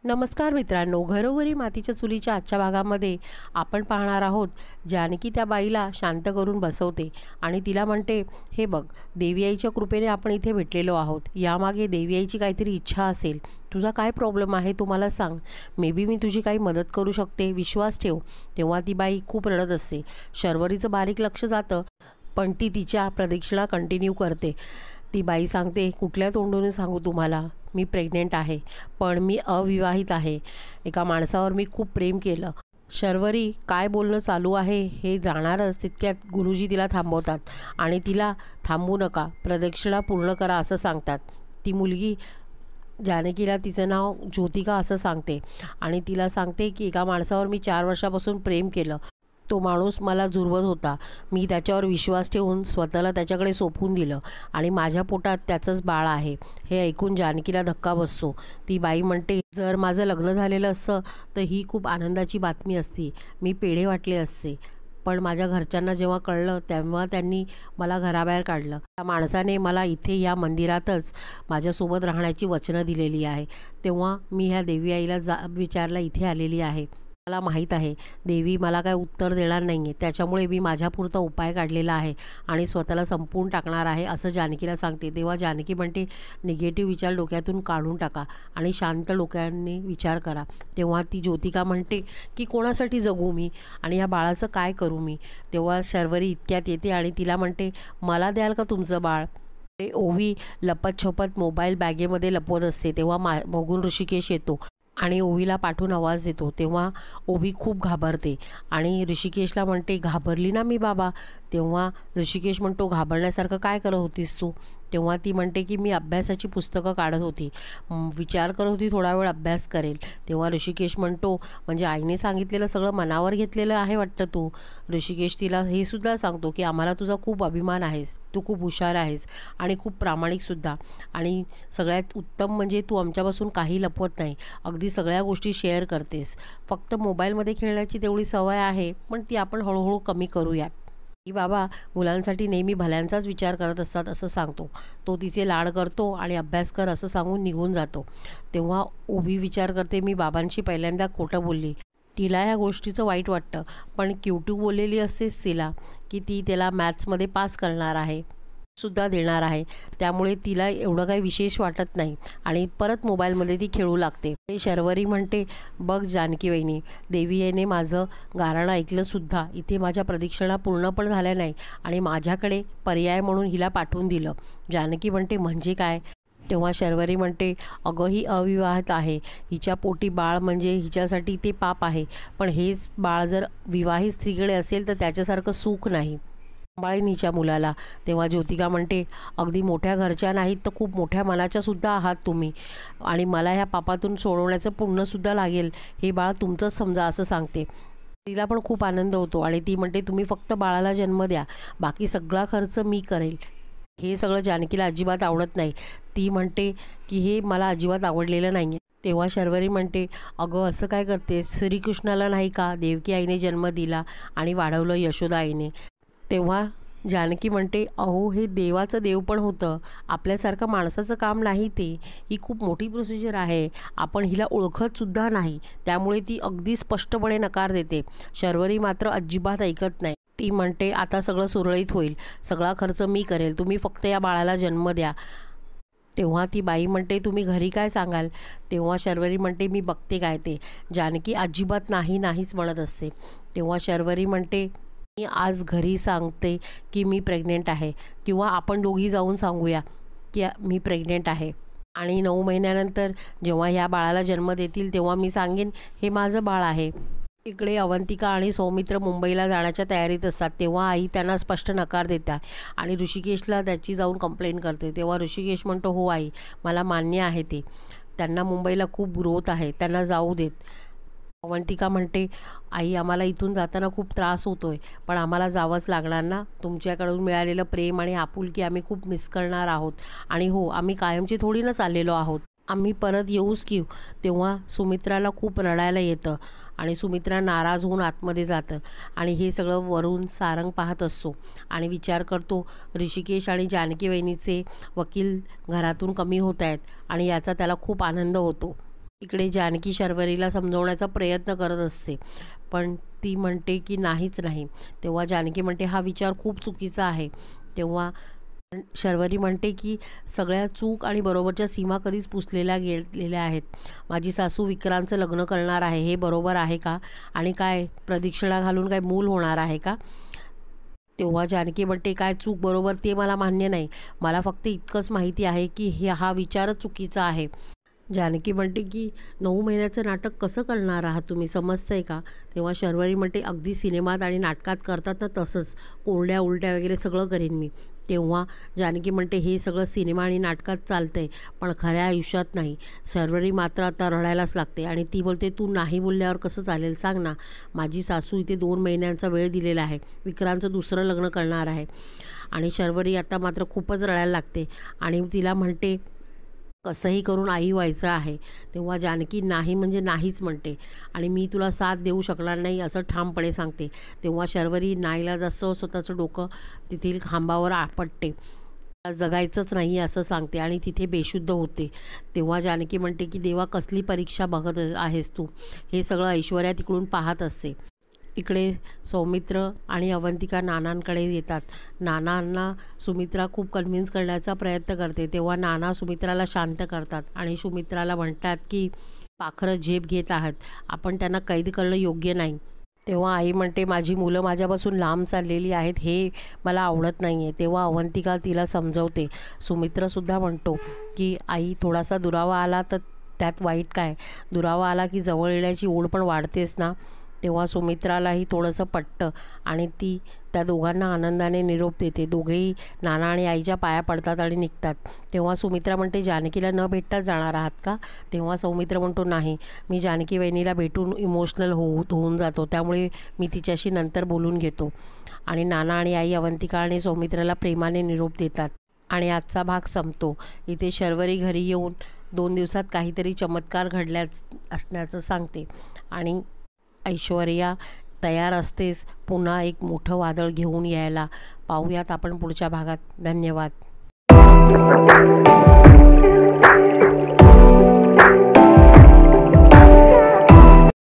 नमस्कार मित्रांनो, घरोघरी मातीच्या चुलीच्या आजच्या भागामध्ये आपण पाहणार आहोत. जानकी त्या बाईला शांत करून बसवते आणि तिला म्हणते, हे बघ, देवी आईच्या कृपेने आपण इथे भेटलेलो आहोत. यामागे देवी आईची काहीतरी इच्छा असेल. तुझा काय प्रॉब्लेम आहे तू मला सांग. मे बी मी तुझी काही मदत करू शकते, विश्वास ठेव. तेव्हा ती बाई खूप रडत असते. शर्वरीचं बारीक लक्ष जातं, पण ती तिच्या प्रदक्षिणा कंटिन्यू करते. ती बाई सांगते, कुठल्या तोंडून सांगू तुम्हाला, मी प्रेग्नेंट आहे, पण मी अविवाहित आहे. एका माणसावर मी खूप प्रेम केलं. शर्वरी काय बोलणं चालू आहे हे जाणारच तितक्यात गुरुजी तिला थांबवतात आणि तिला थांबू नका, प्रदक्षिणा पूर्ण करा असं सांगतात. ती मुलगी जानकीला तिचं नाव ज्योतिका असं सांगते आणि तिला सांगते की एका माणसावर मी 4 वर्षापासून प्रेम केलं. तो माणूस मला जुरवत होता. मी त्याच्यावर विश्वास ठेवून स्वतःला त्याच्याकडे सोपवून दिलं आणि माझ्या पोटात त्याचंच बाळ आहे. हे ऐकून जानकीला धक्का बसतो. ती बाई म्हणते, जर माझं लग्न झालेलं असतं तर ही खूप आनंदाची बातमी असती, मी पेढे वाटले असते. पण माझ्या घरच्यांना जेव्हा कळलं तेव्हा त्यांनी मला घराबाहेर काढलं. त्या माणसाने मला इथे या मंदिरातच माझ्यासोबत राहण्याची वचनं दिलेली आहे. तेव्हा मी ह्या देवी आईला विचारला इथे आलेली आहे. मला माहीत आहे देवी मला काय उत्तर देणार नाही आहे, त्याच्यामुळे मी माझ्यापुरता उपाय काढलेला आहे आणि स्वतःला संपवून टाकणार आहे असं जानकीला सांगते. तेव्हा जानकी म्हणते, निगेटिव्ह विचार डोक्यातून काढून टाका आणि शांत डोक्याने विचार करा. तेव्हा ती ज्योतिका म्हणते की कोणासाठी जगू मी आणि या बाळाचं काय करू मी. तेव्हा शर्वरी इतक्यात येते आणि तिला म्हणते, मला द्याल का तुमचं बाळ. ते ओवी लपत छपत मोबाईल बॅगेमध्ये लपवत असते. तेव्हा बघून ऋषिकेश येतो आणि ओवीला पाठवून आवाज देतो. तेव्हा ओवी खूप घाबरते आणि ऋषिकेशला म्हणते, घाबरली ना मी बाबा. तेव्हा ऋषिकेश म्हणतो, घाबरण्यासारखं काय करत होतीस तू. तेव्हा ती म्हणते की मी अभ्यासाची पुस्तकं काढत होती, विचार करत होती थोडा वेळ अभ्यास करेल. तेव्हा ऋषिकेश म्हणतो, म्हणजे आईने सांगितलेलं सगळं मनावर घेतलेलं आहे वाटतं तू. ऋषिकेश तिला हे सुद्धा सांगतो की आम्हाला तुझा खूप अभिमान आहेस, तू खूप हुशार आहेस आणि खूप प्रामाणिकसुद्धा, आणि सगळ्यात उत्तम म्हणजे तू आमच्यापासून काही लपवत नाही, अगदी सगळ्या गोष्टी शेअर करतेस. फक्त मोबाईलमध्ये खेळण्याची तेवढी सवय आहे, पण ती आपण हळूहळू कमी करूयात. की बाबा मुलांसाठी नेहमी भल्यांचाच विचार करत असतात असं सांगतो. तो तिचे लाड करतो आणि अभ्यास कर असं सांगून निघून जातो. तेव्हा ओवी विचार करते, मी बाबांशी पहिल्यांदा खोटं बोलली. तिला या गोष्टीचं वाईट वाटतं, पण क्यूट्यू बोललेली असतेच तिला की ती त्याला मॅथ्समध्ये पास करणार आहे सुद्धा देणार आहे, त्यामुळे तिला एवढं काही विशेष वाटत नाही आणि परत मोबाईलमध्ये ती खेळू लागते. ते शर्वरी म्हणते, बघ जानकी वहिनी, देवी याने माझं गाणं ऐकलंसुद्धा, इथे माझ्या प्रदक्षिणा पूर्ण पण झाल्या नाही आणि माझ्याकडे पर्याय म्हणून हिला पाठवून दिलं. जानकी म्हणते, म्हणजे काय. तेव्हा शर्वरी म्हणते, अगं ही अविवाहित आहे, हिच्या पोटी बाळ म्हणजे हिच्यासाठी ते पाप आहे, पण हेच बाळ जर विवाहित स्त्रीकडे असेल तर त्याच्यासारखं सुख नाही. सांभाळीनीच्या मुलाला. तेव्हा ज्योतिका म्हणते, अगदी मोठ्या घरच्या नाहीत तर खूप मोठ्या मनाच्या सुद्धा आहात तुम्ही आणि मला ह्या पापातून सोडवण्याचं पुण्यसुद्धा लागेल. हे बाळ तुमचंच समजा असं सांगते. तिला पण खूप आनंद होतो आणि ती म्हणते, तुम्ही फक्त बाळाला जन्म द्या, बाकी सगळा खर्च मी करेल. हे सगळं जानकीला अजिबात आवडत नाही. ती म्हणते की हे मला अजिबात आवडलेलं नाही आहे. तेव्हा शर्वरी म्हणते, अगं असं काय करते, श्रीकृष्णाला नाही का देवकी आईने जन्म दिला आणि वाढवलं यशोदा आईने. तेव्हा जानकी म्हणते, अहो हे देवाचं देव पण होतं, आपल्यासारखं माणसाचं काम नाही ते. ही खूप मोठी प्रोसिजर आहे, आपण हिला ओळखतसुद्धा नाही, त्यामुळे ती अगदी स्पष्टपणे नकार देते. शर्वरी मात्र अजिबात ऐकत नाही. ती म्हणते, आता सगळं सुरळीत होईल, सगळा खर्च मी करेल, तुम्ही फक्त या बाळाला जन्म द्या. तेव्हा ती बाई म्हणते, तुम्ही घरी काय सांगाल. तेव्हा शर्वरी म्हणते, मी बघते काय ते. जानकी अजिबात नाही नाहीच म्हणत असते. तेव्हा शर्वरी म्हणते, मी आज घरी सांगते की मी प्रेग्नेंट आहे, किंवा आपण दोघी जाऊन सांगूया की मी प्रेग्नेंट आहे आणि 9 महिन्यानंतर जेव्हा ह्या बाळाला जन्म देतील तेव्हा मी सांगेन हे माझं बाळ आहे. इकडे अवंतिका आणि सौमित्र मुंबईला जाण्याच्या तयारीत असतात. तेव्हा आई त्यांना स्पष्ट नकार देतात आणि ऋषिकेशला त्याची जाऊन कंप्लेंट करते. तेव्हा ऋषिकेश म्हणतो, हो आई, मला मान्य आहे ते, त्यांना मुंबईला खूप ग्रोथ आहे, त्यांना जाऊ देत. अवंतिका म्हणते, आई आम्हाला इथून जाताना खूप त्रास होतो आहे, पण आम्हाला जावंच लागणार ना, तुमच्याकडून मिळालेलं प्रेम आणि आपुलकी आम्ही खूप मिस करणार आहोत आणि हो, आम्ही कायमची थोडी ना चाललेलो आहोत, आम्ही परत येऊच की. तेव्हा सुमित्राला खूप रडायला येतं आणि सुमित्रा नाराज होऊन आतमध्ये जातं आणि हे सगळं वरून सारंग पाहत असतो आणि विचार करतो, ऋषिकेश आणि जानकी वहिनीचे वकील घरातून कमी होत आहेत आणि याचा त्याला खूप आनंद होतो. इकडे जानकी शर्वरीला समजवण्याचा प्रयत्न करत असते, पण ती म्हणते की नाहीच नाही. तेव्हा जानकी म्हणते हा विचार खूप चुकीचा आहे. तेव्हा शर्वरी म्हणते की सगळ्या चूक आणि बरोबरच्या सीमा कधीच पुसलेल्या गेलेल्या आहेत. माझी सासू विक्रांतचं लग्न करणार आहे हे बरोबर आहे का? आणि काय प्रदक्षिणा घालून काय मूल होणार आहे का? तेव्हा जानकी म्हणते काय चूक बरोबर ते मला मान्य नाही. मला फक्त इतकंच माहिती आहे की हा विचारच चुकीचा आहे. जानकी म्हणते की 9 महिन्याचं नाटक कसं करणार आहात तुम्ही, समजतंय का? तेव्हा शर्वरी म्हणते अगदी सिनेमात आणि नाटकात करतात ना तसंच, कोरड्या उलट्या वगैरे सगळं करीन मी. तेव्हा जानकी म्हणते हे सगळं सिनेमा आणि नाटकात चालतंय, पण खऱ्या आयुष्यात नाही. शर्वरी मात्र आता रडायलाच लागते आणि ती बोलते तू नाही बोलल्यावर कसं चालेल सांग ना. माझी सासू इथे 2 महिन्यांचा वेळ दिलेला आहे. विक्रांतचं दुसरं लग्न करणार आहे. आणि शर्वरी आता मात्र खूपच रडायला लागते आणि तिला म्हणते कसंही करून आई व्हायचं आहे. तेव्हा जानकी नाही म्हणजे नाहीच म्हणते आणि मी तुला साथ देऊ शकणार नाही असं ठामपणे सांगते. तेव्हा शर्वरी नाईलाजास्तव स्वतःचं डोकं तेथील खांबावर आपटते. जगायचंच नाही असं सांगते आणि तिथे बेशुद्ध होते. तेव्हा जानकी म्हणते की देवा कसली परीक्षा बघत आहेस तू. हे सगळं ऐश्वर्या तिकडून पाहत असते. इकडे सौमित्र आणि अवंतिका नानांकडे येतात. नानांना सुमित्रा खूप कन्व्हिन्स करण्याचा प्रयत्न करते. तेव्हा नाना सुमित्राला शांत करतात आणि सुमित्राला म्हणतात की पाखरं झेप घेत आहात, आपण त्यांना कैद करणं योग्य नाही. तेव्हा आई म्हणते माझी मुलं माझ्यापासून लांब चाललेली आहेत हे मला आवडत नाही आहे. तेव्हा अवंतिका तिला समजवते. सुमित्रसुद्धा म्हणतो की आई थोडासा दुरावा आला तर त्यात वाईट काय, दुरावा आला की जवळ येण्याची ओढ पण वाढतेच ना. तेव्हा सुमित्रालाही थोडंसं पटतं आणि ती त्या दोघांना आनंदाने निरोप देते. दोघेही नाना आणि आईच्या पाया पडतात आणि निघतात. तेव्हा सुमित्रा म्हणते जानकीला न भेटताच जाणार आहात का? तेव्हा सौमित्र म्हणतो नाही, मी जानकी वहिनीला भेटून इमोशनल होऊन जातो, त्यामुळे मी तिच्याशी नंतर बोलून घेतो. आणि नाना आणि आई अवंतिका आणि सौमित्राला प्रेमाने निरोप देतात आणि आजचा भाग संपतो. इथे शर्वरी घरी येऊन 2 दिवसात काहीतरी चमत्कार असण्याचं सांगते आणि ऐश्वर्या तयार असतेच पुन्हा एक मोठं वादळ घेऊन यायला. पाहूयात आपण पुढच्या भागात. धन्यवाद.